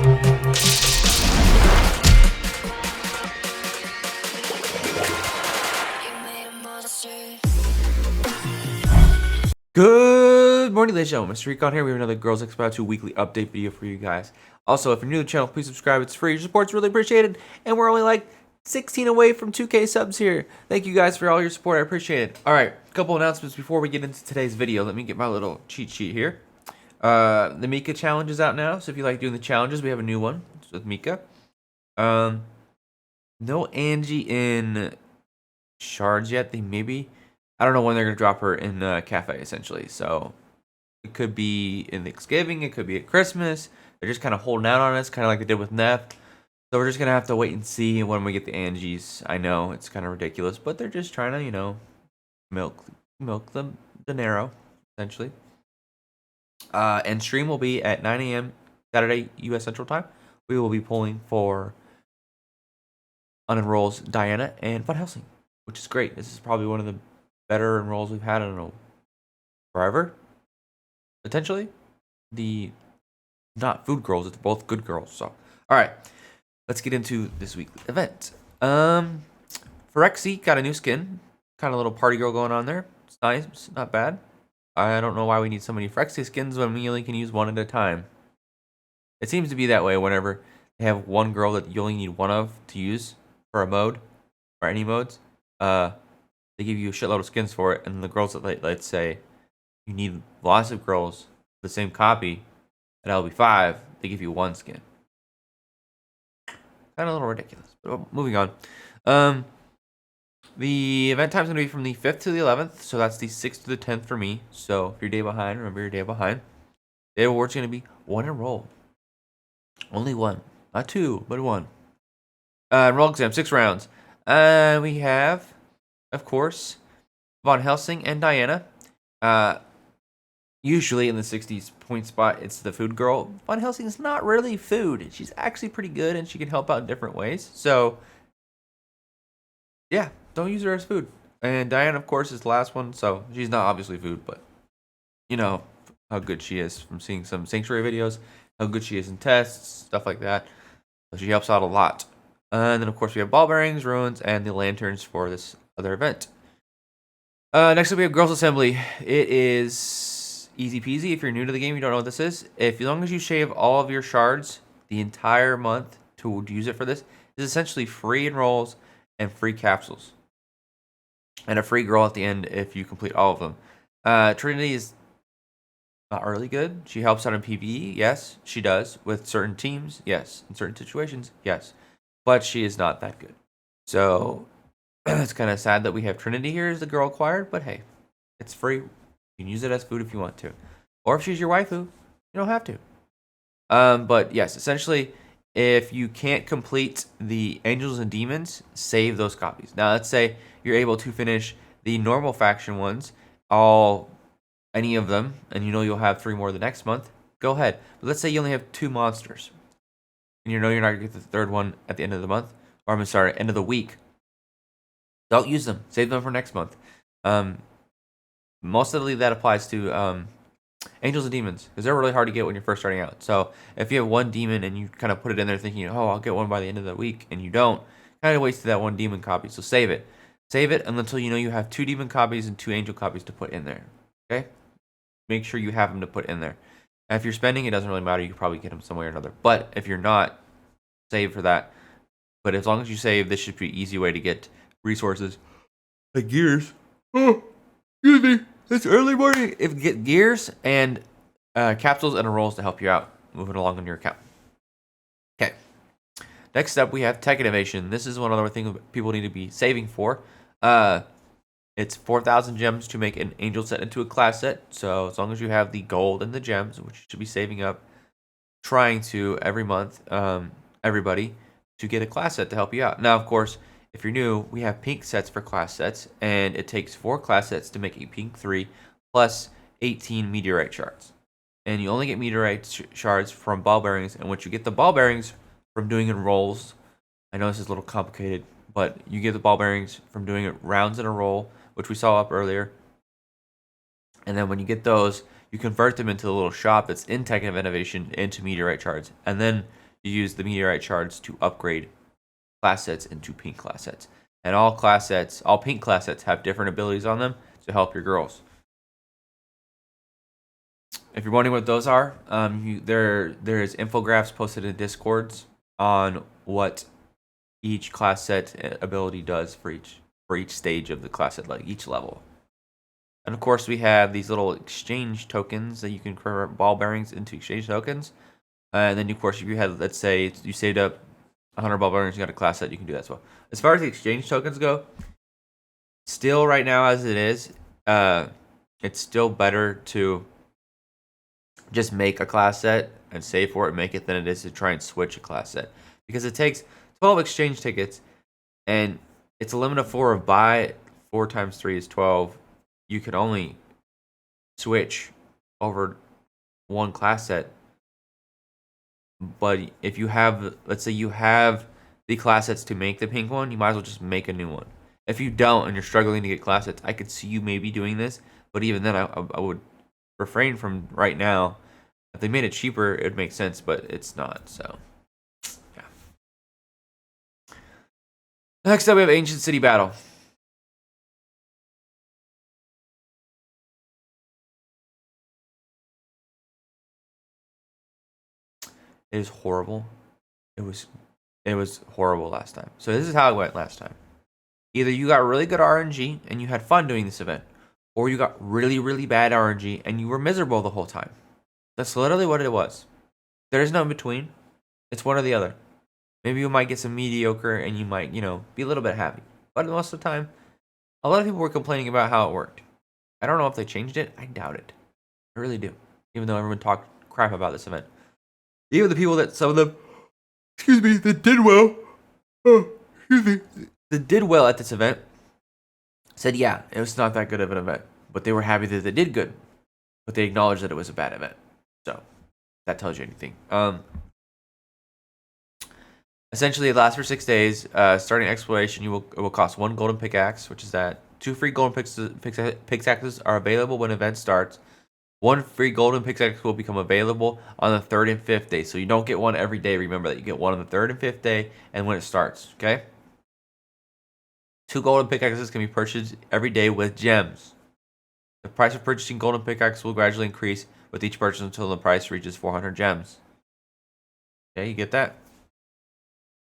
Good morning, ladies and gentlemen. MrRecon here. We have another Girls Expo 2 weekly update video for you guys. Also, if you're new to the channel, please subscribe. It's free. Your support's really appreciated. And we're only like 16 away from 2K subs here. Thank you guys for all your support. I appreciate it. Alright, a couple announcements before we get into today's video. Let me get my little cheat sheet here. The Mika challenge is out now. So if you like doing the challenges, we have a new one. It's with Mika. No Angie in shards yet. They maybe... I don't know when they're going to drop her in Cafe, essentially. So, it could be in Thanksgiving. It could be at Christmas. They're just kind of holding out on us, kind of like they did with Neff. So, we're just going to have to wait and see when we get the Angies. I know, it's kind of ridiculous. But they're just trying to, you know, milk the dinero, essentially. And stream will be at 9 a.m. Saturday, U.S. Central Time. We will be pulling for Unenrolls Diana and Van Helsing, which is great. This is probably one of the better enrolls we've had, I don't know, forever, potentially. The not food girls, it's both good girls. So, all right, let's get into this weekly event. Phyrexia got a new skin, kind of little party girl going on there. It's nice, it's not bad. I don't know why we need so many Phyrexia skins when we only can use one at a time. It seems to be that way whenever they have one girl that you only need one of to use for a mode or any modes. They give you a shitload of skins for it, and the girls that, let's say, you need lots of girls for the same copy, at LB5, they give you one skin. Kind of a little ridiculous, but moving on. The event time is going to be from the 5th to the 11th, so that's the 6th to the 10th for me. So if you're a day behind, remember you're a day behind. The award's going to be one enroll. Only one. Not two, but one. Enroll exam, 6 rounds. We have... Of course, Van Helsing and Diana. Usually in the 60s point spot, it's the food girl. Van Helsing is not really food. She's actually pretty good, and she can help out in different ways. So, yeah, don't use her as food. And Diana, of course, is the last one. So, she's not obviously food, but you know how good she is from seeing some Sanctuary videos. How good she is in tests, stuff like that. So she helps out a lot. And then, of course, we have ball bearings, ruins, and the lanterns for this other event. Next up, we have Girls Assembly. It is easy peasy. If you're new to the game, you don't know what this is. As long as you shave all of your shards the entire month to use it for this, it's essentially free enrolls and free capsules. And a free girl at the end if you complete all of them. Trinity is not really good. She helps out in PvE, yes, she does. With certain teams, yes. In certain situations, yes. But she is not that good. So... it's kind of sad that we have Trinity here as the girl acquired, but hey, it's free. You can use it as food if you want to. Or if she's your waifu, you don't have to. But yes, essentially, if you can't complete the Angels and Demons, save those copies. Now, let's say you're able to finish the normal faction ones, any of them, and you know you'll have 3 more the next month, go ahead. But let's say you only have 2 monsters, and you know you're not going to get the 3rd one at the end of the month, or I'm sorry, end of the week. Don't use them. Save them for next month. Mostly that applies to Angels and Demons, because they're really hard to get when you're first starting out. So if you have one demon and you kind of put it in there thinking, oh, I'll get one by the end of the week, and you don't, kind of wasted that one demon copy. So save it. Save it until you know you have 2 demon copies and 2 angel copies to put in there. Okay? Make sure you have them to put in there. And if you're spending, it doesn't really matter. You can probably get them some way or another. But if you're not, save for that. But as long as you save, this should be an easy way to get resources like gears. Oh, excuse me, it's early morning. If you get gears and capsules and enrolls to help you out moving along on your account. Okay. Next up, we have Tech Innovation. This is one other thing people need to be saving for. It's 4,000 gems to make an angel set into a class set. So as long as you have the gold and the gems, which you should be saving up, trying to every month, everybody, to get a class set to help you out. Now, of course, if you're new, we have pink sets for class sets, and it takes 4 class sets to make a pink 3 plus 18 meteorite shards. And you only get meteorite shards from ball bearings, and once you get the ball bearings from doing enrolls, I know this is a little complicated, but you get the ball bearings from doing it rounds in a roll, which we saw up earlier. And then when you get those, you convert them into a little shop that's in Tech Innovation into meteorite shards. And then you use the meteorite shards to upgrade class sets into pink class sets. And all pink class sets have different abilities on them to help your girls. If you're wondering what those are, there's infographics posted in Discords on what each class set ability does for each stage of the class set, like each level. And of course, we have these little exchange tokens that you can convert ball bearings into exchange tokens. And then, of course, if you had, let's say, you saved up 100 ball bearings, you got a class set, you can do that as well. As far as the exchange tokens go, still right now as it is, it's still better to just make a class set and save for it and make it than it is to try and switch a class set. Because it takes 12 exchange tickets, and it's a limit of 4 of buy. 4 times 3 is 12. You can only switch over one class set. But if you have, let's say you have the class sets to make the pink one, you might as well just make a new one. If you don't and you're struggling to get class sets, I could see you maybe doing this. But even then, I would refrain from right now. If they made it cheaper, it would make sense, but it's not. So, yeah. Next up, we have Ancient City Battle. It is horrible. It was horrible last time. So this is how it went last time. Either you got really good RNG and you had fun doing this event, or you got really, really bad RNG and you were miserable the whole time. That's literally what it was. There is no in between. It's one or the other. Maybe you might get some mediocre and you might, be a little bit happy. But most of the time, a lot of people were complaining about how it worked. I don't know if they changed it. I doubt it. I really do. Even though everyone talked crap about this event. Even the people that, some of them, that did well. That did well at this event said, yeah, it was not that good of an event. But they were happy that they did good. But they acknowledged that it was a bad event. So, that tells you anything. Essentially, it lasts for 6 days. Starting exploration, it will cost 1 golden pickaxe, which is that. 2 free golden pickaxes are available when event starts. 1 free golden pickaxe will become available on the 3rd and 5th day. So you don't get one every day. Remember that you get one on the 3rd and 5th day and when it starts, okay? 2 golden pickaxes can be purchased every day with gems. The price of purchasing golden pickaxe will gradually increase with each purchase until the price reaches 400 gems. Okay, you get that?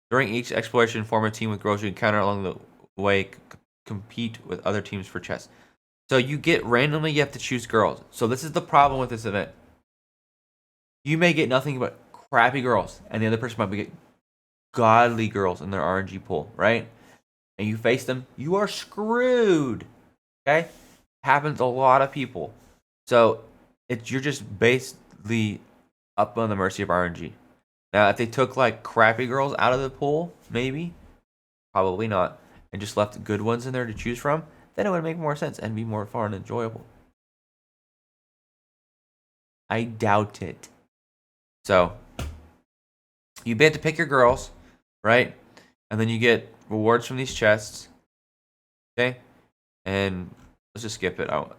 During each exploration, form a team with girls you encounter along the way. Compete with other teams for chests. So you get randomly, you have to choose girls. So this is the problem with this event. You may get nothing but crappy girls, and the other person might get godly girls in their RNG pool, right? And you face them, you are screwed. Okay? Happens a lot of people. So you're just basically up on the mercy of RNG. Now, if they took like crappy girls out of the pool, maybe, probably not, and just left good ones in there to choose from, then it would make more sense and be more fun and enjoyable. I doubt it. So, you have to pick your girls, right? And then you get rewards from these chests. Okay? And let's just skip it out.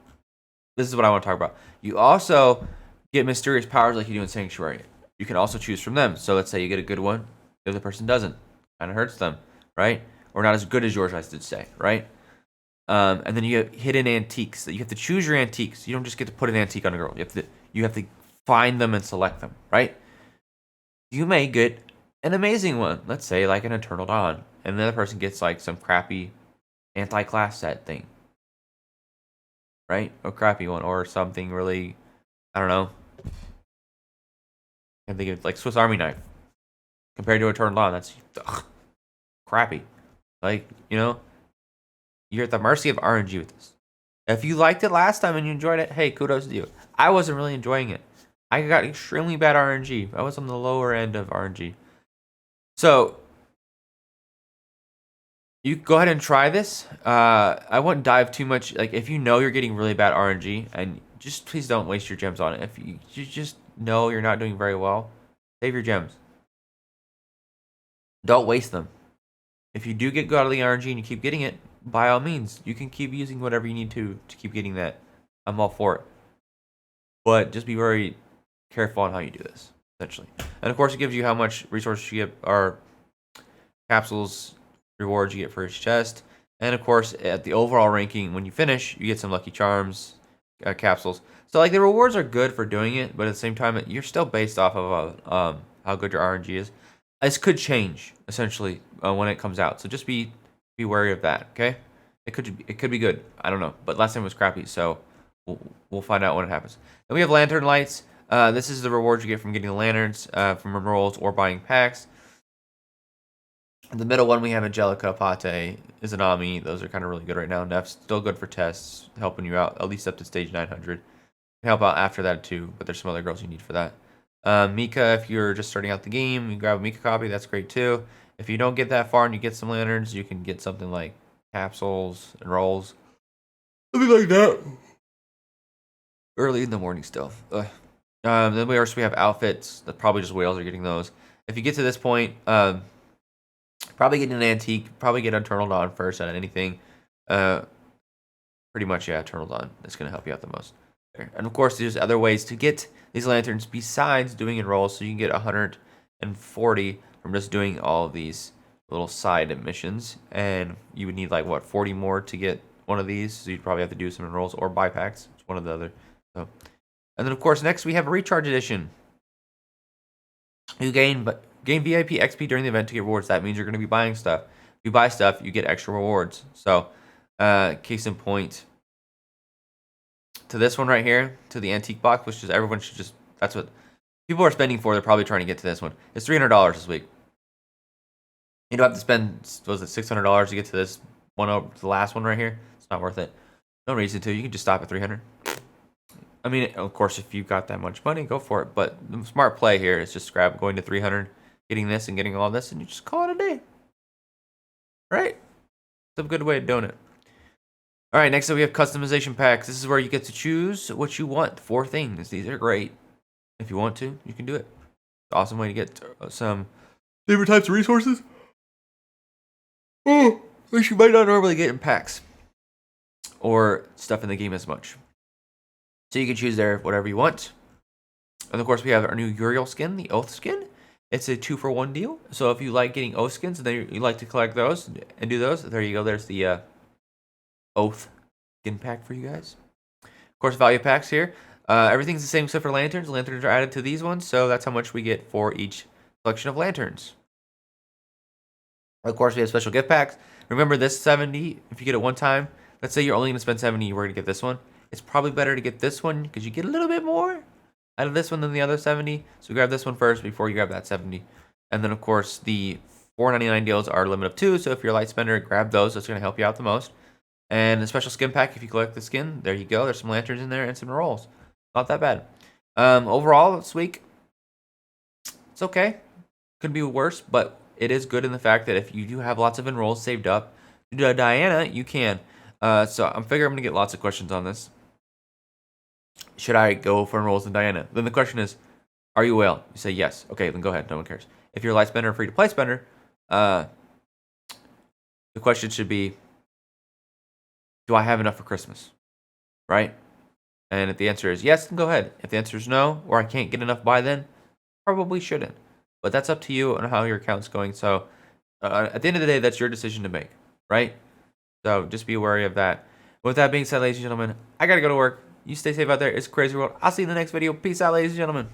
This is what I want to talk about. You also get mysterious powers like you do in Sanctuary. You can also choose from them. So let's say you get a good one, the other person doesn't. Kind of hurts them, right? Or not as good as yours, I should say, right? And then you have hidden antiques. You have to choose your antiques. You don't just get to put an antique on a girl. You have to find them and select them, right? You may get an amazing one. Let's say like an Eternal Dawn. And the other person gets like some crappy anti-class set thing. Right? A crappy one. Or something really, I don't know. I think it's like Swiss Army knife. Compared to Eternal Dawn, that's crappy. Like, you're at the mercy of RNG with this. If you liked it last time and you enjoyed it, hey, kudos to you. I wasn't really enjoying it. I got extremely bad RNG. I was on the lower end of RNG. So, you go ahead and try this. I wouldn't dive too much. Like, if you know you're getting really bad RNG, and just please don't waste your gems on it. If you just know you're not doing very well, save your gems. Don't waste them. If you do get godly RNG and you keep getting it, by all means, you can keep using whatever you need to keep getting that. I'm all for it. But just be very careful on how you do this. essentially. And of course, it gives you how much resources you get, or capsules, rewards you get for each chest. And of course, at the overall ranking, when you finish, you get some lucky charms, capsules. So like the rewards are good for doing it, but at the same time, you're still based off of how good your RNG is. This could change essentially when it comes out, so just be wary of that. Okay, it could be good. I don't know, but last time was crappy, so we'll find out when it happens. Then we have lantern lights. This is the rewards you get from getting the lanterns from rolls or buying packs. The middle one we have Angelica, Pate, Izanami. Those are kind of really good right now. Nef's still good for tests, helping you out at least up to stage 900. Help out after that too, but there's some other girls you need for that. Mika, if you're just starting out the game, you grab a Mika copy, that's great too. If you don't get that far and you get some lanterns, you can get something like capsules and rolls. Something like that. Early in the morning still. Then we have outfits. That's probably just whales are getting those. If you get to this point, probably get an antique, probably get Eternal Dawn first out of anything. Pretty much, yeah, Eternal Dawn. That's going to help you out the most. And of course, there's other ways to get these lanterns besides doing enrolls, so you can get 140 from just doing all of these little side missions, and you would need like what 40 more to get one of these, so you'd probably have to do some enrolls or buy packs. It's one or the other. So, and then of course next we have a recharge edition. You gain VIP XP during the event to get rewards. That means you're going to be buying stuff. If you buy stuff, you get extra rewards. So, case in point, to this one right here, to the antique box, which is everyone should just, that's what people are spending for. They're probably trying to get to this one. It's $300 this week. You don't have to spend, was it $600 to get to this one, over the last one right here? It's not worth it. No reason to. You can just stop at 300. I mean, of course, if you've got that much money, go for it. But the smart play here is just going to 300, getting this and getting all this, and you just call it a day. Right? It's a good way of doing it. All right, next up we have customization packs. This is where you get to choose what you want. 4 things. These are great. If you want to, you can do it. Awesome way to get some different types of resources. Oh, which you might not normally get in packs or stuff in the game as much. So you can choose there whatever you want. And of course, we have our new Uriel skin, the Oath skin. It's a 2-for-1 deal. So if you like getting Oath skins and then you like to collect those and do those, there you go. There's the Oath skin pack for you guys. Of course, value packs here. Everything's the same except for lanterns. Lanterns are added to these ones, so that's how much we get for each collection of lanterns. Of course, we have special gift packs. Remember this 70, if you get it one time, let's say you're only going to spend 70, you were going to get this one. It's probably better to get this one because you get a little bit more out of this one than the other 70. So grab this one first before you grab that 70. And then, of course, the $4.99 deals are a limit of 2. So if you're a light spender, grab those. That's going to help you out the most. And a special skin pack if you collect the skin. There you go. There's some lanterns in there and some rolls. Not that bad. Overall, this week, it's okay. Could be worse, but it is good in the fact that if you do have lots of enrolls saved up, Diana, you can. So I'm figuring I'm going to get lots of questions on this. Should I go for enrolls in Diana? Then the question is, are you a whale? You say yes. Okay, then go ahead. No one cares. If you're a light spender or free-to-play spender, the question should be, do I have enough for Christmas? Right? And if the answer is yes, then go ahead. If the answer is no, or I can't get enough by then, probably shouldn't. But that's up to you on how your account's going. So at the end of the day, that's your decision to make, right? So just be wary of that. With that being said, ladies and gentlemen, I got to go to work. You stay safe out there. It's a crazy world. I'll see you in the next video. Peace out, ladies and gentlemen.